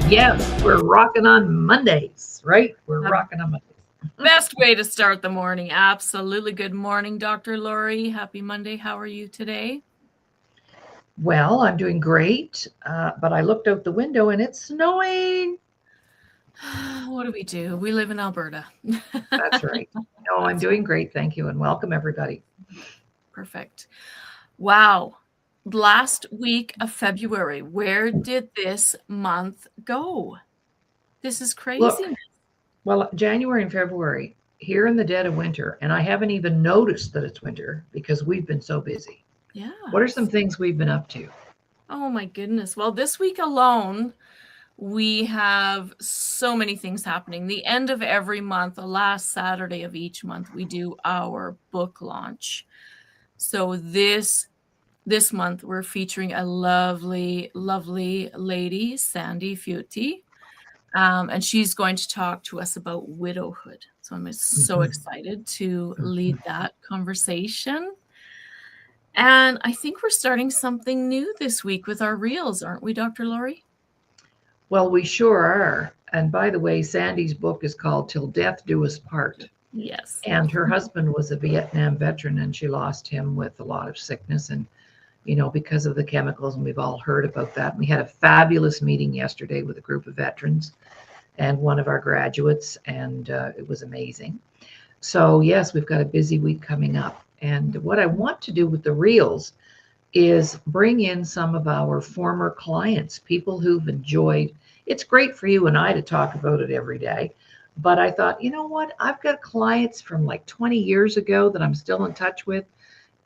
Yes, we're rocking on Mondays, right? We're The rocking on Mondays. best way to start the morning. Absolutely. Good morning, Dr. Laurie. Happy Monday. How are you today? Well, I'm doing great, but I looked out the window and it's snowing. What do? We live in Alberta. That's right. No, I'm That's doing great. Thank you. And welcome, everybody. perfect. Wow. Last week of February, where did this month go? This is Look, crazy. well, January and February, here in the dead of winter, and I haven't even noticed that it's winter because we've been so busy. What are some Yes. things we've been up to? Oh my goodness. Well, this week alone, we have so many things happening. The end of every month, the last Saturday of each month, we do our book launch. So this month we're featuring a lovely, lovely lady, Sandy Futi, and she's going to talk to us about widowhood. So I'm so Mhm, excited to lead mhm. that conversation. And I think we're starting something new this week with our reels, aren't we, Dr. Laurie? Well, we sure are. And by the way, Sandy's book is called Till Death Do Us Part. Yes. And her husband was a Vietnam veteran and she lost him with a lot of sickness and, because of the chemicals. And we've all heard about that. We had a fabulous meeting yesterday with a group of veterans and one of our graduates, and it was amazing. So, yes, we've got a busy week coming up. And what I want to do with the Reels is bring in some of our former clients, people who've enjoyed. It's great for you and I to talk about it every day. But I thought, you know what? I've got clients from like 20 years ago that I'm still in touch with,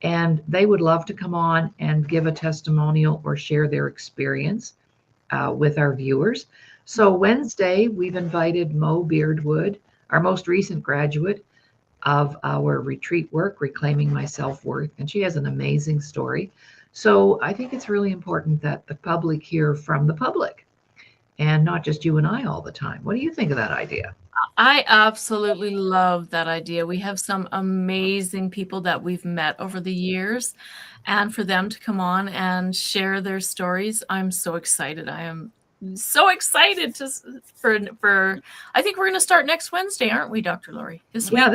and they would love to come on and give a testimonial or share their experience with our viewers. So, Wednesday, we've invited Mo Beardwood, our most recent graduate of our retreat work, Reclaiming My Self Worth. And she has an amazing story. So I think it's really important that the public hear from the public and not just you and I all the time. What do you think of that idea? I absolutely love that idea. We have some amazing people that we've met over the years, and for them to come on and share their stories, I'm so excited. I am so excited for I think we're going to start next Wednesday, aren't we, Dr. Laurie? This Yeah, week?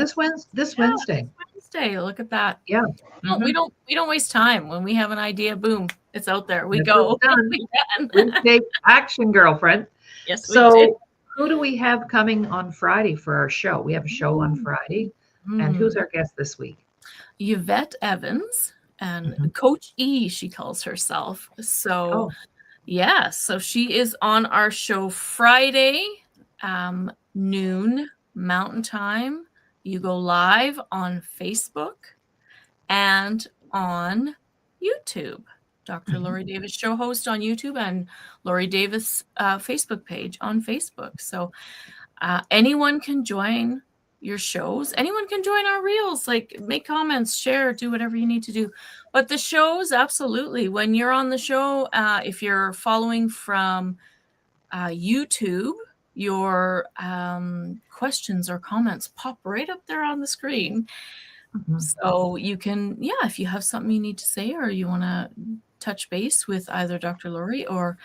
this Yeah, Wednesday. next Wednesday. Look at that. Yeah. Well, we Hmm. don't we don't waste time. When we have an idea, boom, it's out there. We This is go. done. We can. We take action, girlfriend. Yes, we do. So, who do we have coming on Friday for our show? We have a show on Friday. And who's Mm. our guest this week? Yvette Evans and Mhm. Coach E, she calls herself. So, Oh, yeah, so she is on our show Friday, noon Mountain Time. You go live on Facebook and on YouTube. Dr. mhm. Laurie Davis show host on YouTube and Laurie Davis Facebook page on Facebook. So anyone can join your shows. Anyone can join our reels, like make comments, share, do whatever you need to do. But the shows, absolutely. When you're on the show, if you're following from YouTube, your questions or comments pop right up there on the screen. Mhm. So you can, yeah, if you have something you need to say or you want to touch base with either Dr. Laurie or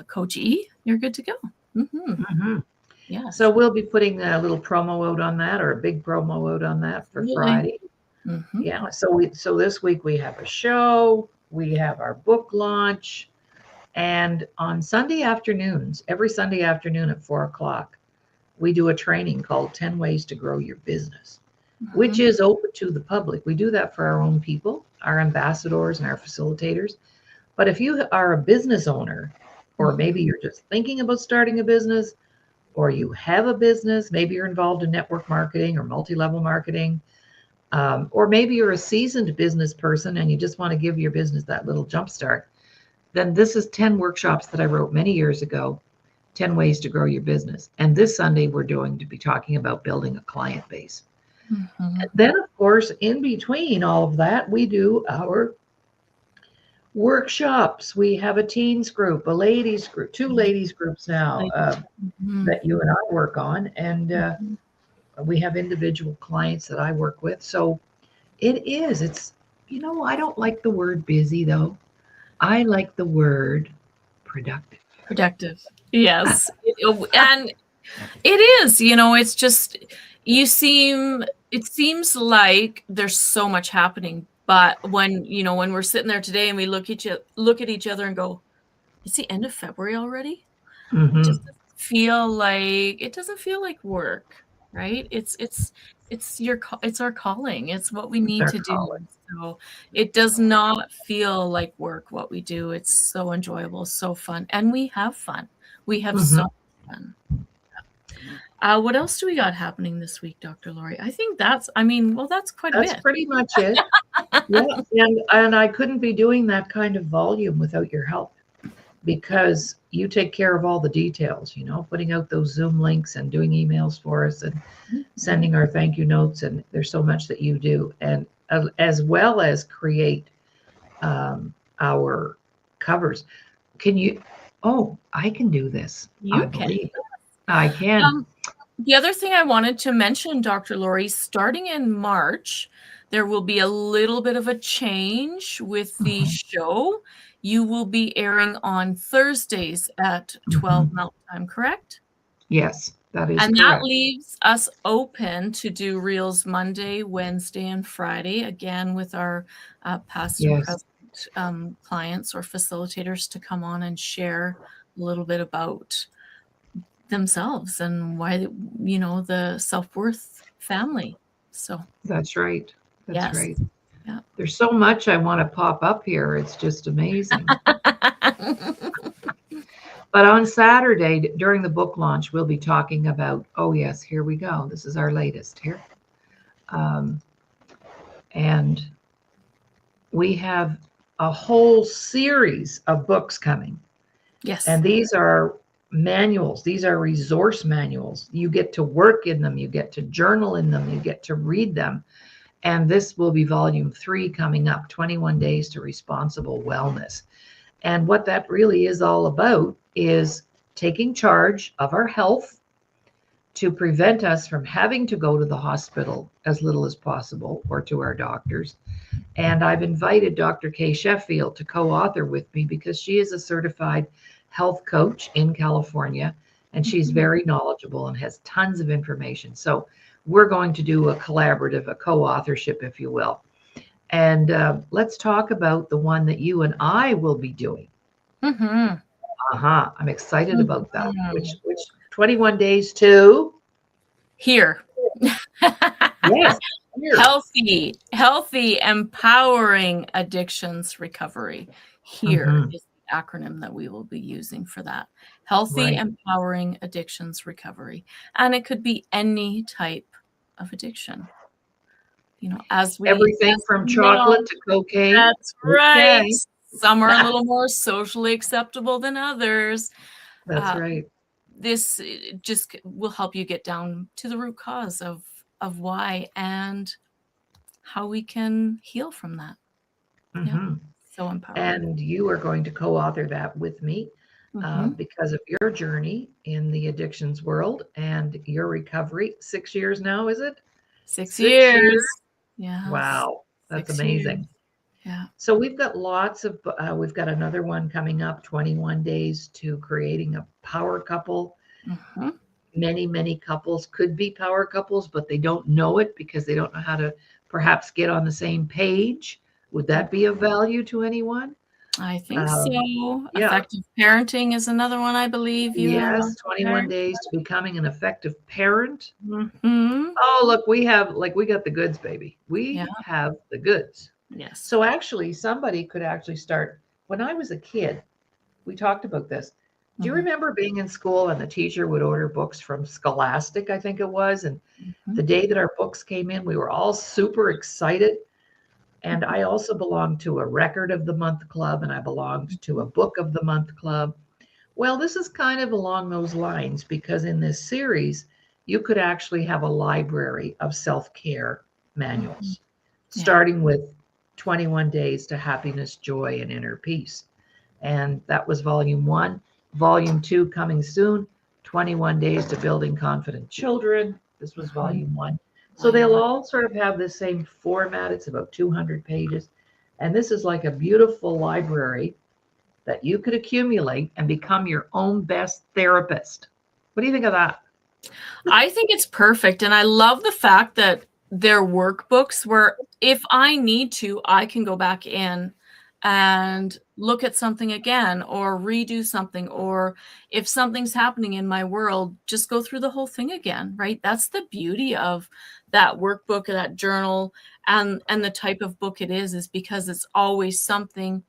Coach E, you're good to go. Mhm. So Yes. we'll be putting a little promo out on that, or a big promo out on that for Absolutely. Friday. Mm-hmm. Yeah. So this week we have a show, we have our book launch, and on Sunday afternoons, every Sunday afternoon at 4 o'clock, we do a training called 10 Ways to Grow Your Business, which Mm-hmm. is open to the public. We do that for our own people, our ambassadors and our facilitators. But if you are a business owner, or maybe you're just thinking about starting a business, or you have a business, maybe you're involved in network marketing or multi-level marketing, or maybe you're a seasoned business person and you just want to give your business that little jump start, then this is 10 workshops that I wrote many years ago, 10 ways to grow your business. And this Sunday, we're going to be talking about building a client base. Mm-hmm. And then, of course, in between all of that, we do our workshops. We have a teens group, a ladies group, two ladies groups now Mm-hmm. that you and I work on. And we have individual clients that I work with. So I don't like the word busy though. I like the word productive. Productive. Yes. And it is, it's just, it seems like there's so much happening. But when we're sitting there today and we look at each other and go, it's the end of February already. Mm-hmm. It doesn't feel like work, right? It's our calling. It's what we need to do. So it does not feel like work what we do. It's so enjoyable, so fun, and we have fun. We have so much fun. What else do we got happening this week, Dr. Laurie? I think that's quite a bit. That's pretty much it. Yeah, and I couldn't be doing that kind of volume without your help, because you take care of all the details, putting out those Zoom links and doing emails for us and sending our thank you notes. And there's so much that you do, and as well as create our covers. I can do this. You can. I can. The other thing I wanted to mention, Dr. Laurie, starting in March, there will be a little bit of a change with the show. You will be airing on Thursdays at 12 Mountain Time, correct? Yes, that is and correct. That leaves us open to do Reels Monday, Wednesday, and Friday, again with our past and present clients or facilitators to come on and share a little bit about themselves and why the self-worth family. So that's right. That's right. Yeah. There's so much I want to pop up here. It's just amazing. But on Saturday during the book launch, we'll be talking about, here we go. This is our latest here. And we have a whole series of books coming. Yes. And these are manuals. These are resource manuals. You get to work in them. You get to journal in them. You get to read them. And this will be volume 3 coming up, 21 Days to Responsible Wellness. And what that really is all about is taking charge of our health to prevent us from having to go to the hospital as little as possible, or to our doctors. And I've invited Dr. Kay Sheffield to co-author with me, because she is a certified health coach in California, and she's very knowledgeable and has tons of information. So we're going to do a collaborative, a co-authorship, if you will. And let's talk about the one that you and I will be doing. I'm excited about that. Which 21 days to here. Yes. Healthy, empowering addictions recovery. Here is the acronym that we will be using for that. Healthy, empowering addictions recovery. And it could be any type of addiction. Everything from chocolate to cocaine. That's right. Okay. Some are a little more socially acceptable than others. That's right. This just will help you get down to the root cause of why and how we can heal from that. Yeah. So empowering. And you are going to co-author that with me because of your journey in the addictions world and your recovery. 6 years now, is it? 6 years. Yeah. Wow. That's amazing. Years. Yeah. So we've got lots of, we've got another one coming up, 21 Days to Creating a Power Couple. Many couples could be power couples, but they don't know it because they don't know how to perhaps get on the same page. Would that be of value to anyone? I think so. Yeah. Effective parenting is another one, I believe. Yes, 21 Days to Becoming an Effective Parent. Oh, look, we got the goods, baby. We have the goods. Yes. So actually, somebody could actually start. When I was a kid, we talked about this. Do you remember being in school and the teacher would order books from Scholastic, I think it was, and the day that our books came in, we were all super excited. And I also belonged to a Record of the Month club, and I belonged to a Book of the Month club. Well, this is kind of along those lines, because in this series, you could actually have a library of self-care manuals, starting with 21 Days to Happiness, Joy, and Inner Peace. And that was volume 1. Volume 2 coming soon, 21 Days to Building Confident Children. This was volume 1. So they'll all sort of have the same format. It's about 200 pages. And this is like a beautiful library that you could accumulate and become your own best therapist. What do you think of that? I think it's perfect. And I love the fact that they're workbooks where if I need to, I can go back in and look at something again or redo something, or if something's happening in my world, just go through the whole thing again, right? That's the beauty of that workbook, that journal, and the type of book it is because it's always something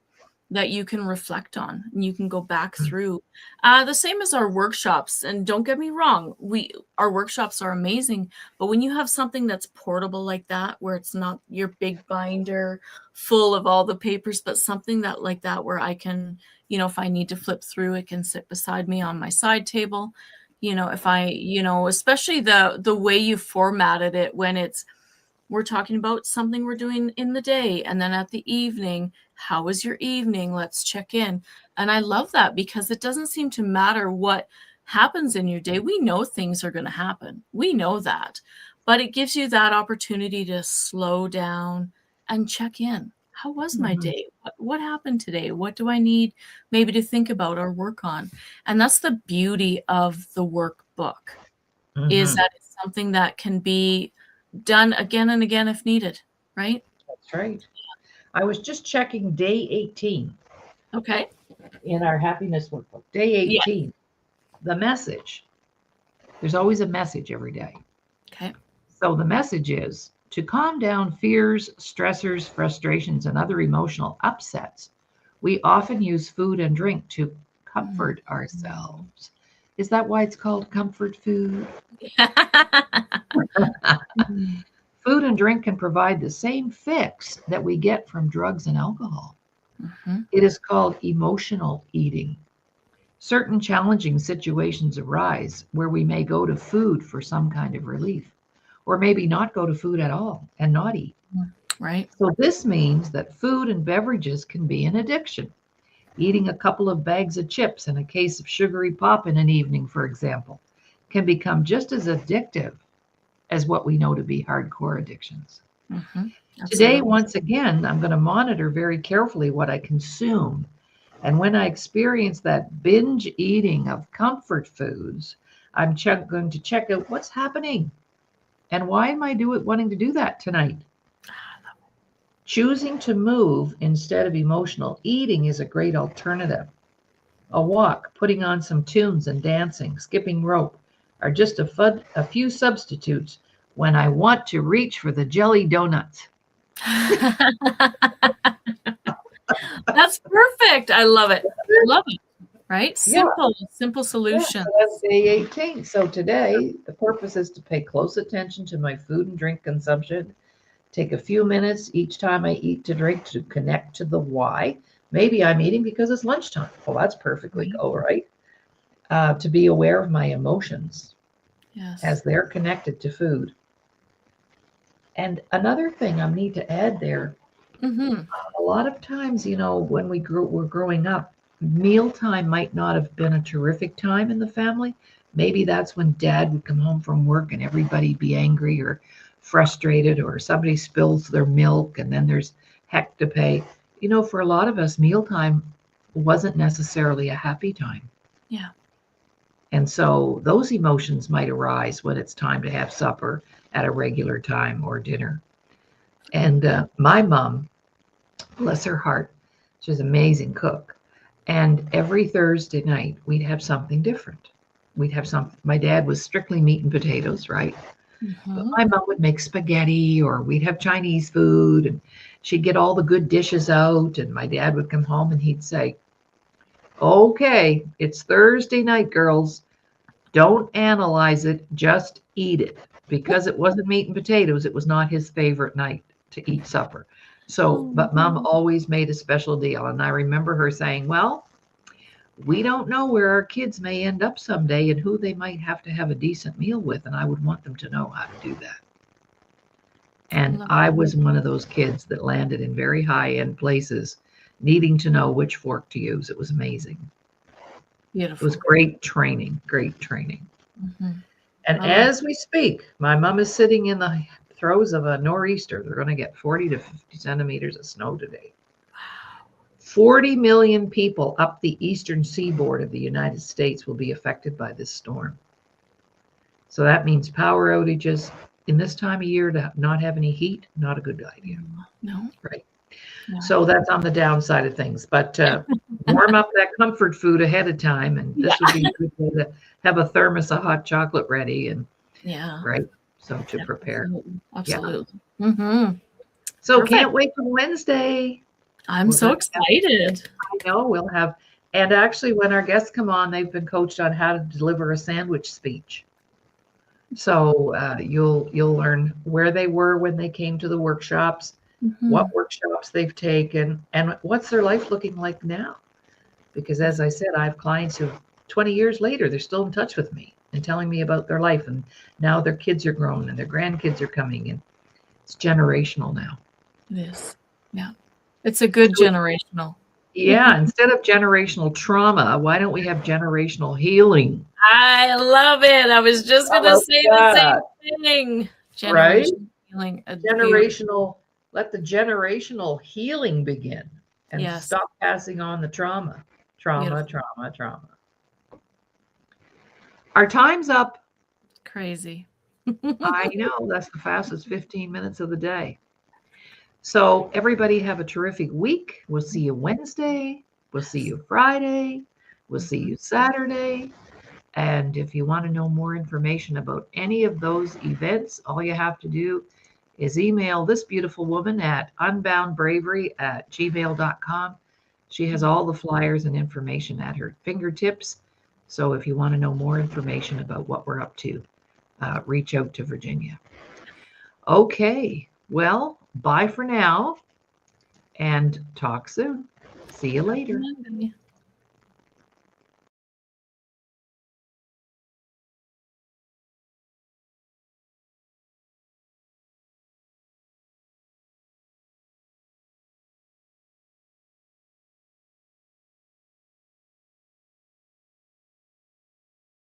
that you can reflect on and you can go back through. The same as our workshops. And don't get me wrong, our workshops are amazing, but when you have something that's portable like that, where it's not your big binder full of all the papers, but something that like that where I can, if I need to flip through, it can sit beside me on my side table. If I, especially the way you formatted it when we're talking about something we're doing in the day, and then at the evening, how was your evening? Let's check in. And I love that because it doesn't seem to matter what happens in your day. We know things are going to happen. We know that. But it gives you that opportunity to slow down and check in. How was my day? What happened today? What do I need maybe to think about or work on? And that's the beauty of the workbook, is that it's something that can be done again and again if needed, right? That's right. I was just checking day 18. Okay. In our happiness workbook. Day 18. Yeah. The message. There's always a message every day. Okay. So the message is to calm down fears, stressors, frustrations, and other emotional upsets. We often use food and drink to comfort ourselves. Is that why it's called comfort food? Food and drink can provide the same fix that we get from drugs and alcohol. It is called emotional eating. Certain challenging situations arise where we may go to food for some kind of relief, or maybe not go to food at all and not eat. Right. So this means that food and beverages can be an addiction. Eating a couple of bags of chips and a case of sugary pop in an evening, for example, can become just as addictive as what we know to be hardcore addictions. Today, once again, I'm going to monitor very carefully what I consume. And when I experience that binge eating of comfort foods, I'm going to check out what's happening and why am I wanting to do that tonight. Choosing to move instead of emotional eating is a great alternative. A walk, putting on some tunes and dancing, skipping rope are just a few substitutes when I want to reach for the jelly donuts. That's perfect. I love it. Love it. Right? Simple solution. Yeah, so that's day 18. So today, the purpose is to pay close attention to my food and drink consumption. Take a few minutes each time I eat to drink to connect to the why. Maybe I'm eating because it's lunchtime. Well, that's perfectly all right. To be aware of my emotions as they're connected to food. And another thing I need to add there, a lot of times, when we're growing up, mealtime might not have been a terrific time in the family. Maybe that's when dad would come home from work and everybody be angry or frustrated, or somebody spills their milk and then there's heck to pay. For a lot of us, mealtime wasn't necessarily a happy time. Yeah. And so those emotions might arise when it's time to have supper at a regular time or dinner. And my mom, bless her heart, she's an amazing cook. And every Thursday night, we'd have something different. My dad was strictly meat and potatoes, right? But my mom would make spaghetti, or we'd have Chinese food, and she'd get all the good dishes out. And my dad would come home and he'd say, okay, it's Thursday night, girls. Don't analyze it, just eat it. Because it wasn't meat and potatoes, it was not his favorite night to eat supper. So, but mom always made a special deal. And I remember her saying, well, we don't know where our kids may end up someday and who they might have to have a decent meal with. And I would want them to know how to do that. And I was one of those kids that landed in very high-end places, needing to know which fork to use. It was amazing. Beautiful. It was great training. And as we speak, my mom is sitting in the throes of a nor'easter. They're going to get 40 to 50 centimeters of snow today. Wow. 40 million people up the eastern seaboard of the United States will be affected by this storm. So that means power outages in this time of year. To not have any heat, not a good idea. No. Right. Yeah. So that's on the downside of things. But warm up that comfort food ahead of time. And this would be a good way to have a thermos of hot chocolate ready. And right. So to prepare. Absolutely. Yeah. Mm-hmm. So Perfect. Can't wait for Wednesday. I'm so excited. I know we'll have, and actually when our guests come on, they've been coached on how to deliver a sandwich speech. So you'll learn where they were when they came to the workshops, what workshops they've taken, and what's their life looking like now. Because as I said, I have clients who 20 years later, they're still in touch with me and telling me about their life. And now their kids are grown and their grandkids are coming, and it's generational now. It is. Yeah. It's a good generational. Yeah. Instead of generational trauma, why don't we have generational healing? I love it. I was just going to say the same thing. Generational healing. Generational, let the generational healing begin and stop passing on the trauma. Trauma. Our time's up. Crazy. I know. That's the fastest 15 minutes of the day. So everybody have a terrific week. We'll see you Wednesday. We'll see you Friday. We'll see you Saturday. And if you want to know more information about any of those events, all you have to do is email this beautiful woman at unboundbravery@gmail.com. She has all the flyers and information at her fingertips. So if you want to know more information about what we're up to, reach out to Virginia. Okay. Well, bye for now and talk soon. See you later.